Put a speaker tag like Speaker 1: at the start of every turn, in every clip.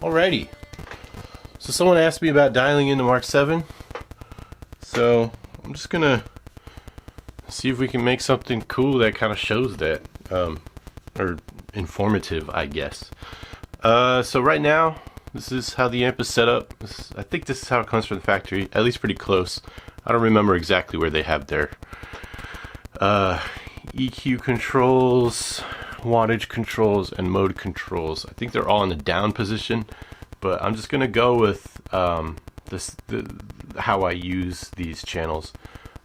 Speaker 1: Alrighty. So someone asked me about dialing into Mark VII. So I'm just gonna see if we can make something cool that kind of shows that, or informative, I guess. So right now, this is how the amp is set up. I think this is how it comes from the factory, at least pretty close. I don't remember exactly where they have their EQ controls, wattage controls, and mode controls. I think they're all in the down position, but I'm just gonna go with how I use these channels.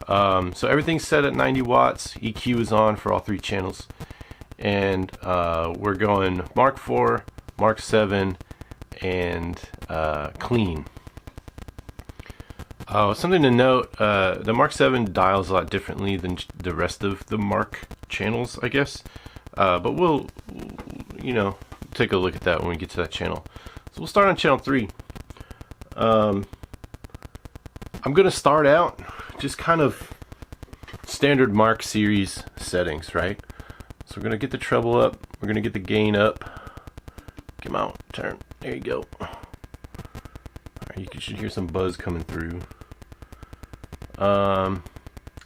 Speaker 1: So everything's set at 90 watts. EQ is on for all three channels, and we're going Mark IV, Mark VII, and clean. Something to note, the Mark VII dials a lot differently than the rest of the Mark channels, I guess. But we'll, take a look at that when we get to that channel. So we'll start on channel 3. I'm going to start out just kind of standard Mark series settings, right? So we're going to get the treble up. We're going to get the gain up. Come on, turn. There you go. You should hear some buzz coming through.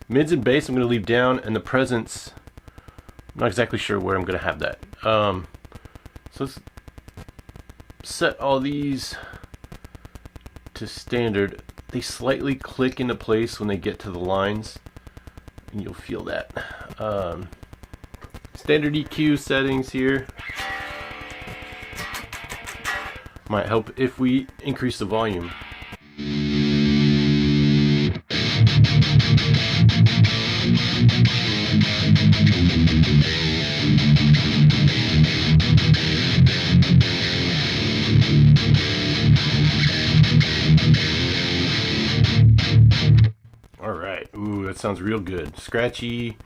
Speaker 1: Mids and bass I'm going to leave down, and the presence, I'm not exactly sure where I'm going to have that. So let's set all these to standard. They slightly click into place when they get to the lines, and you'll feel that. Standard EQ settings here might help if we increase the volume. Alright, ooh, that sounds real good. Scratchy,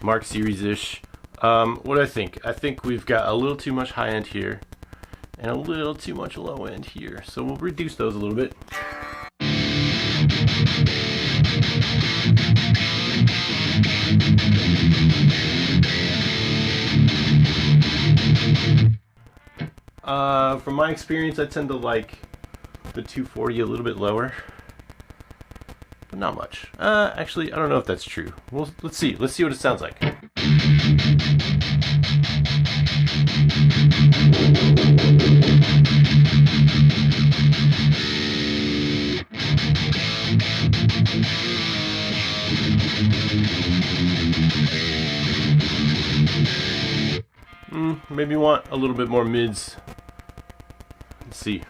Speaker 1: Mark series-ish. What do I think? I think we've got a little too much high end here and a little too much low end here. So we'll reduce those a little bit. From my experience, I tend to like the 240 a little bit lower, but not much. Actually, I don't know if that's true. Well, let's see. Let's see what it sounds like. Maybe want a little bit more mids. Let's see.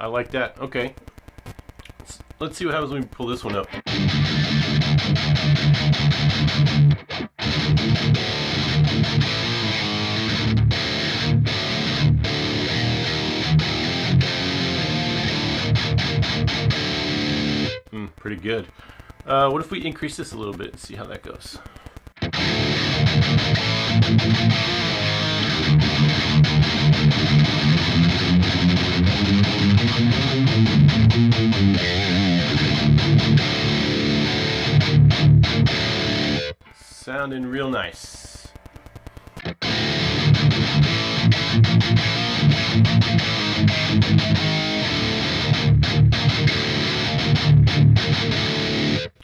Speaker 1: I like that. Okay. Let's see what happens when we pull this one up. Pretty good. What if we increase this a little bit and see how that goes? Sounding real nice.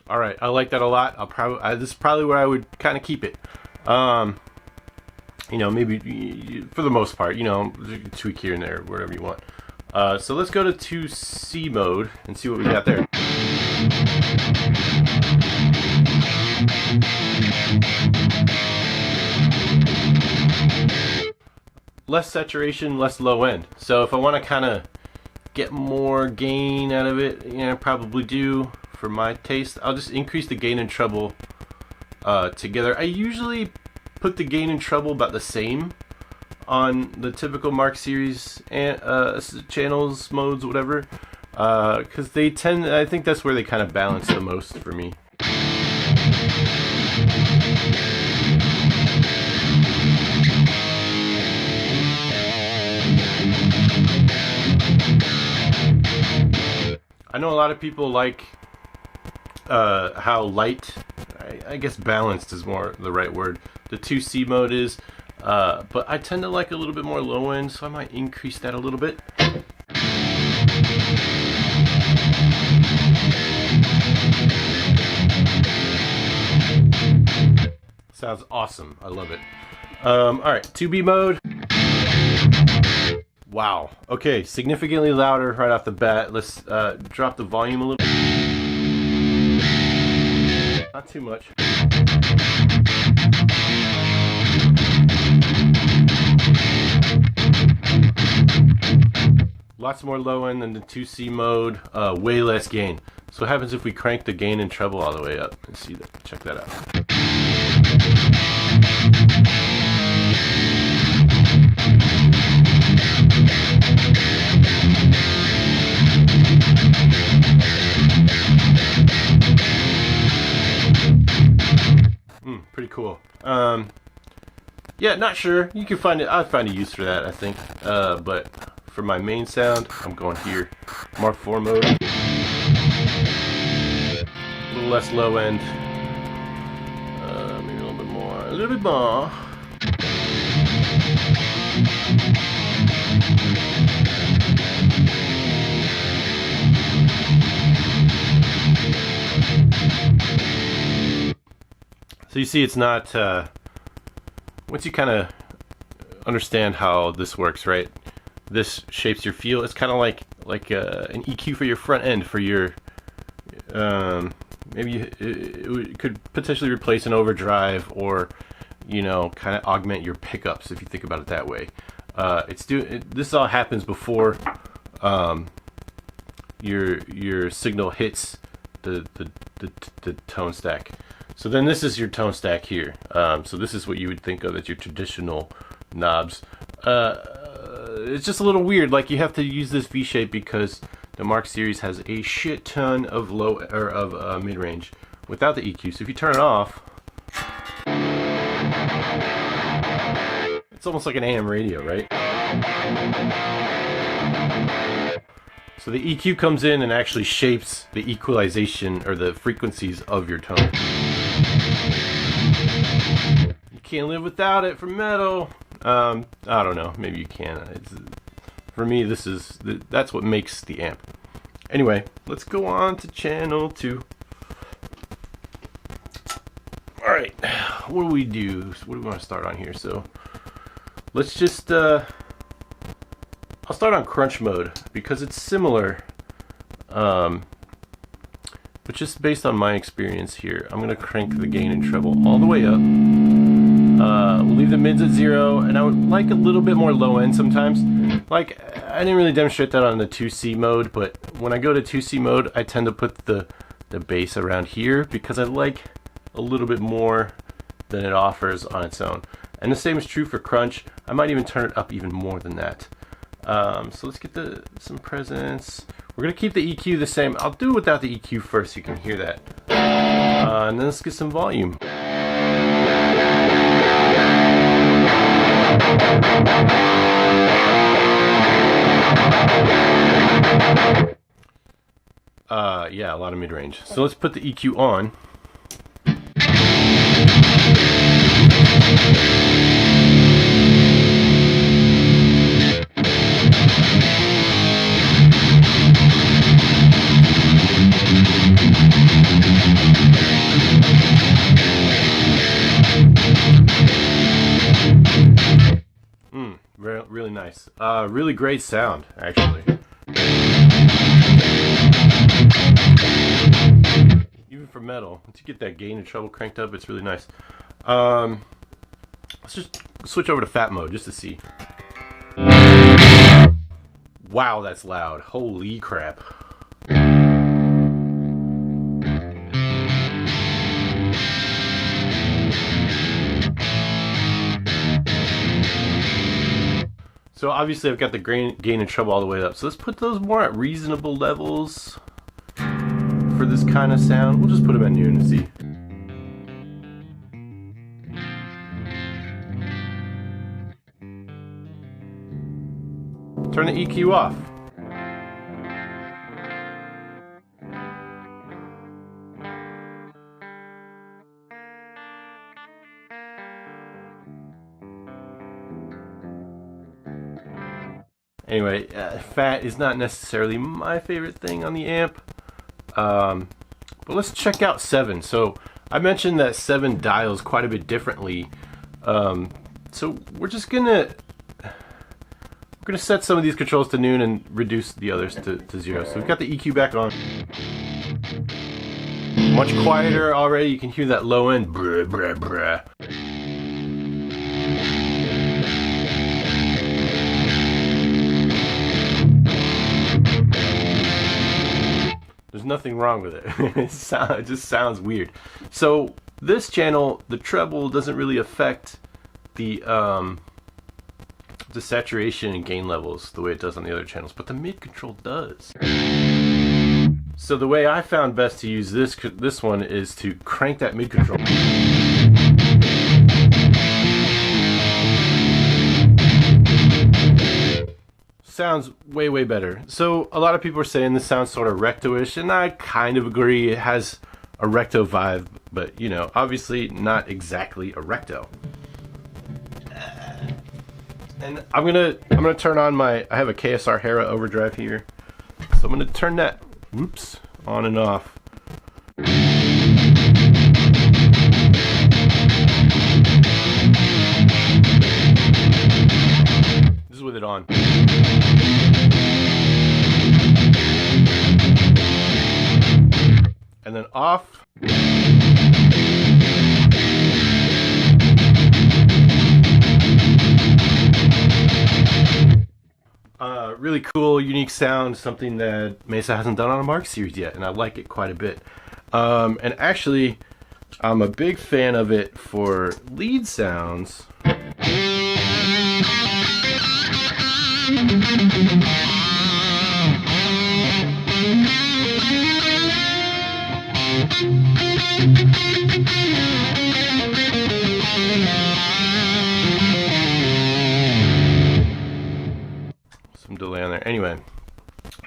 Speaker 1: All right, I like that a lot. This is probably where I would kind of keep it. Maybe for the most part, tweak here and there, whatever you want. So let's go to 2C mode and see what we got there. Less saturation, less low end. So if I want to kind of get more gain out of it, I probably do. For my taste, I'll just increase the gain and treble together. I usually put the gain and treble about the same on the typical Mark series and channels, modes, whatever, because they tend. I think that's where they kind of balance the most for me. I know a lot of people like how light I guess balanced is more the right word. The 2C mode is, but I tend to like a little bit more low end, so I might increase that a little bit. Sounds awesome. I love it. Alright, 2B mode. Wow. Okay, significantly louder right off the bat. Let's drop the volume a little. Not too much. Lots more low end than the 2C mode. Way less gain. So what happens if we crank the gain and treble all the way up? Let's see that. Check that out. Pretty cool. Yeah, not sure. You can find it. I'd find a use for that, I think. But for my main sound, I'm going here. Mark IV mode. A little less low end. Maybe a little bit more. A little bit more. So you see, it's not, once you kind of understand how this works, right? This shapes your feel. It's kind of like an EQ for your front end, for your, maybe it could potentially replace an overdrive, or, you know, kind of augment your pickups if you think about it that way. This all happens before your signal hits the tone stack. So then this is your tone stack here. So this is what you would think of as your traditional knobs. It's just a little weird. Like, you have to use this V shape because the Mark series has a shit ton of mid range without the EQ. So if you turn it off, it's almost like an AM radio, right? So the EQ comes in and actually shapes the equalization or the frequencies of your tone. You can't live without it for metal. I don't know. Maybe you can. For me, that's what makes the amp. Anyway, let's go on to channel 2. All right, what do we do? What do we want to start on here? So let's just. I'll start on crunch mode because it's similar. But just based on my experience here, I'm gonna crank the gain and treble all the way up. We'll leave the mids at 0, and I would like a little bit more low end sometimes. Like, I didn't really demonstrate that on the 2C mode, but when I go to 2C mode, I tend to put the bass around here because I like a little bit more than it offers on its own. And the same is true for crunch. I might even turn it up even more than that. So let's get some presence. We're gonna keep the EQ the same. I'll do it without the EQ first so you can hear that. And then let's get some volume. Yeah, a lot of mid-range. So let's put the EQ on. Really nice. Really great sound, actually. Even for metal, once you get that gain and treble cranked up, it's really nice. Let's just switch over to fat mode just to see. Wow, that's loud. Holy crap. So obviously I've got the gain and treble all the way up. So let's put those more at reasonable levels for this kind of sound. We'll just put them at noon and see. Turn the EQ off. Anyway, fat is not necessarily my favorite thing on the amp. But let's check out 7. So I mentioned that 7 dials quite a bit differently. So we're gonna set some of these controls to noon and reduce the others to 0. So we've got the EQ back on. Much quieter already. You can hear that low end. Bruh, bruh, bruh. There's nothing wrong with it. It just sounds weird. So this channel, the treble doesn't really affect the saturation and gain levels the way it does on the other channels, but the mid control does. So the way I found best to use this one is to crank that mid control. Sounds way better. So a lot of people are saying this sounds sort of recto-ish, and I kind of agree. It has a recto vibe, but you know, obviously not exactly a recto. And I'm gonna turn on I have a KSR Hera overdrive here, so I'm gonna turn that on and off. This is with it on. And then off. Really cool, unique sound, something that Mesa hasn't done on a Mark series yet, and I like it quite a bit. And actually, I'm a big fan of it for lead sounds. Some delay on there. Anyway,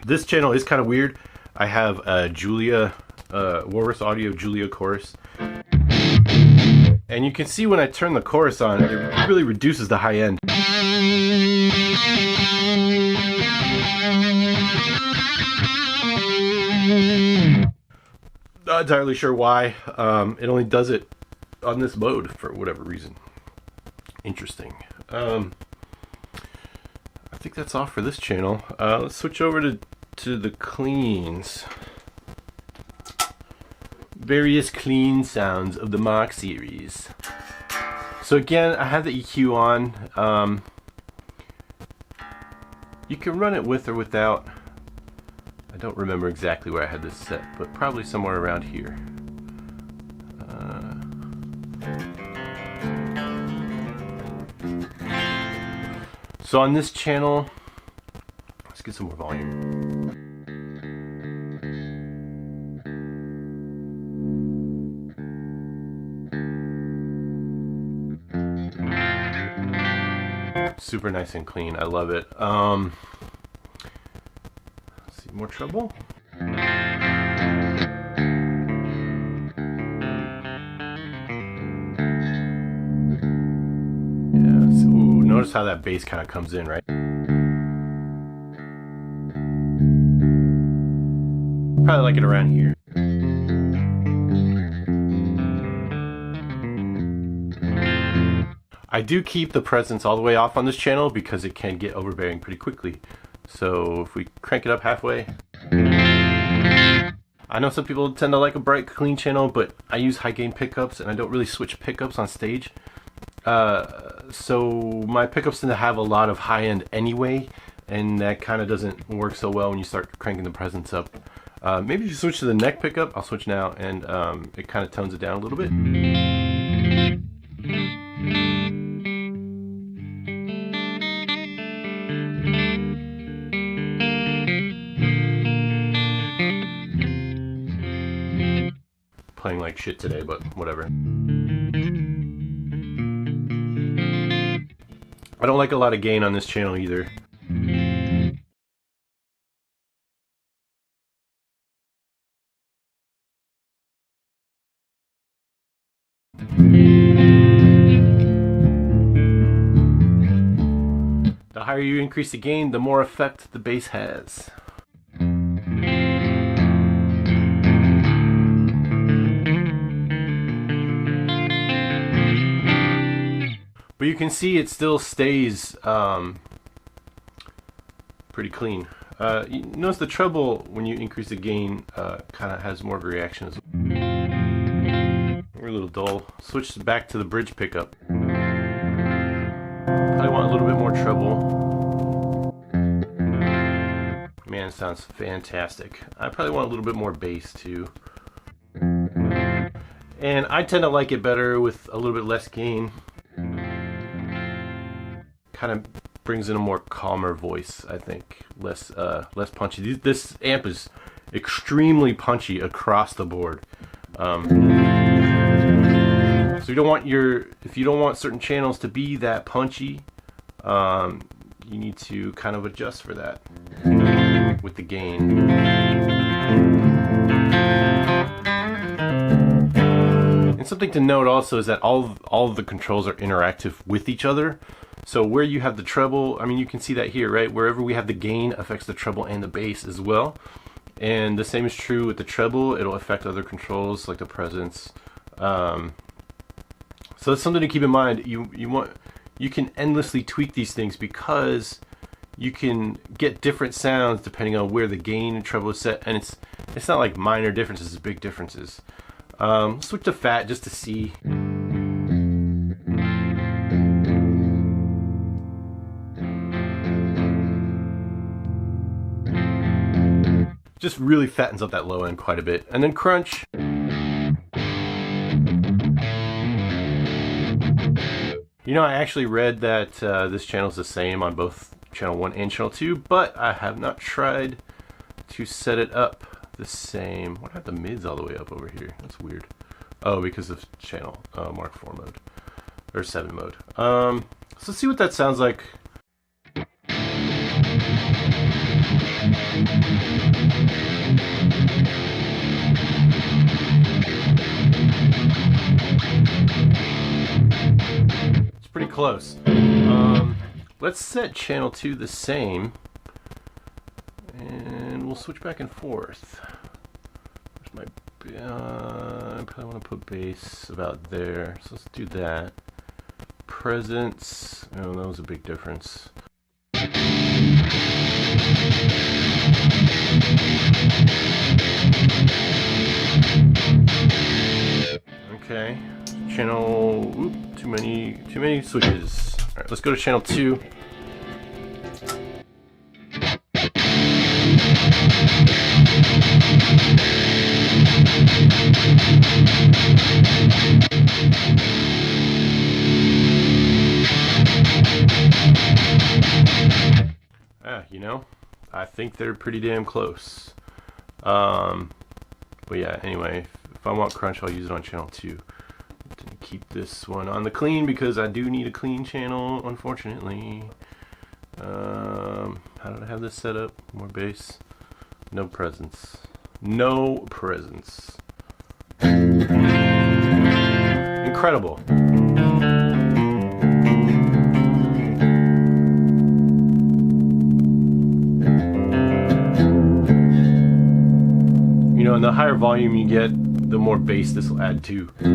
Speaker 1: this channel is kind of weird. I have a Julia, Walrus Audio Julia chorus. And you can see when I turn the chorus on, it really reduces the high end. Not entirely sure why. It only does it on this mode for whatever reason. Interesting. I think that's all for this channel. Let's switch over to the cleans. Various clean sounds of the Mark series. So again, I have the EQ on. You can run it with or without. I don't remember exactly where I had this set, but probably somewhere around here. So on this channel, let's get some more volume. Super nice and clean. I love it. Let's see, more treble. Notice how that bass kind of comes in, right? Probably like it around here. I do keep the presence all the way off on this channel because it can get overbearing pretty quickly. So if we crank it up halfway. I know some people tend to like a bright, clean channel, but I use high gain pickups and I don't really switch pickups on stage. So my pickups tend to have a lot of high end anyway, and that kind of doesn't work so well when you start cranking the presence up. Maybe if you switch to the neck pickup, I'll switch now, and it kind of tones it down a little bit. Playing like shit today, but whatever. I don't like a lot of gain on this channel either. The higher higher you increase the gain, the more effect the bass has. But you can see it still stays pretty clean. You notice the treble, when you increase the gain, kind of has more of a reaction. We're a little dull. Switch back to the bridge pickup. Probably want a little bit more treble. Man, it sounds fantastic. I probably want a little bit more bass too. And I tend to like it better with a little bit less gain. Kind of brings in a more calmer voice, I think. Less punchy. This amp is extremely punchy across the board. So if you don't want certain channels to be that punchy, you need to kind of adjust for that with the gain. And something to note also is that all of the controls are interactive with each other. So where you have the treble, I mean, you can see that here, right? Wherever we have the gain affects the treble and the bass as well. And the same is true with the treble. It'll affect other controls like the presence. So it's something to keep in mind. You can endlessly tweak these things because you can get different sounds depending on where the gain and treble is set, and it's not like minor differences, it's big differences. Switch to fat just to see. Just really fattens up that low end quite a bit. And then crunch. You know, I actually read that this channel is the same on both channel 1 and channel 2, but I have not tried to set it up the same. Why do I have the mids all the way up over here? That's weird. Oh, because of channel Mark 4 mode or 7 mode. So let's see what that sounds like. It's pretty close. Let's set channel 2 the same, and we'll switch back and forth. Where's my, I probably want to put bass about there, so let's do that. Presence, oh, that was a big difference. Okay, channel, too many switches. All right, let's go to channel 2. You know, I think they're pretty damn close. But yeah, anyway, if I want crunch, I'll use it on channel 2. Keep this one on the clean because I do need a clean channel, unfortunately. How did I have this set up? More bass. No presence. No presence. Incredible. You know, and the higher volume you get, the more bass this will add too. So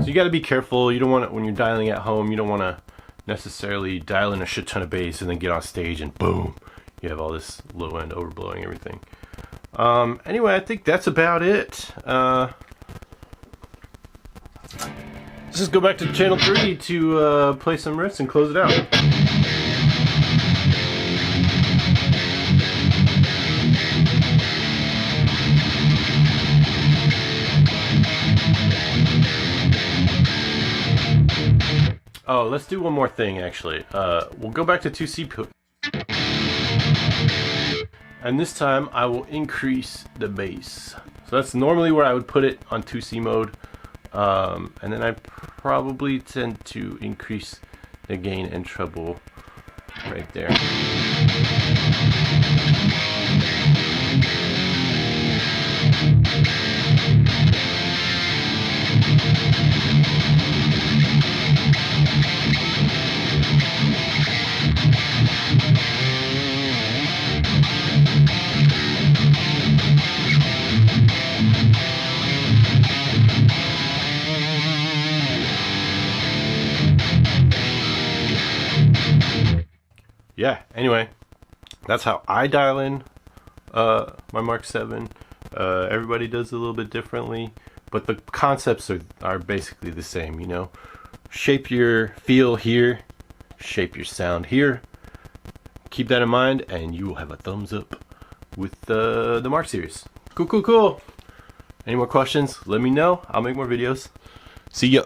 Speaker 1: you got to be careful. You don't want to, when you're dialing at home, you don't want to necessarily dial in a shit ton of bass and then get on stage and boom, you have all this low end overblowing everything. Anyway, I think that's about it. Let's just go back to channel 3 to play some riffs and close it out. Oh, let's do one more thing actually. We'll go back to 2C, and this time I will increase the bass. So that's normally where I would put it on 2C mode, and then I probably tend to increase the gain and treble right there. yeah, anyway, that's how I dial in my Mark VII. Everybody does it a little bit differently, but the concepts are basically the same, you know. Shape your feel here, shape your sound here. Keep that in mind, and you will have a thumbs up with the Mark series. Cool. Any more questions? Let me know. I'll make more videos. See ya.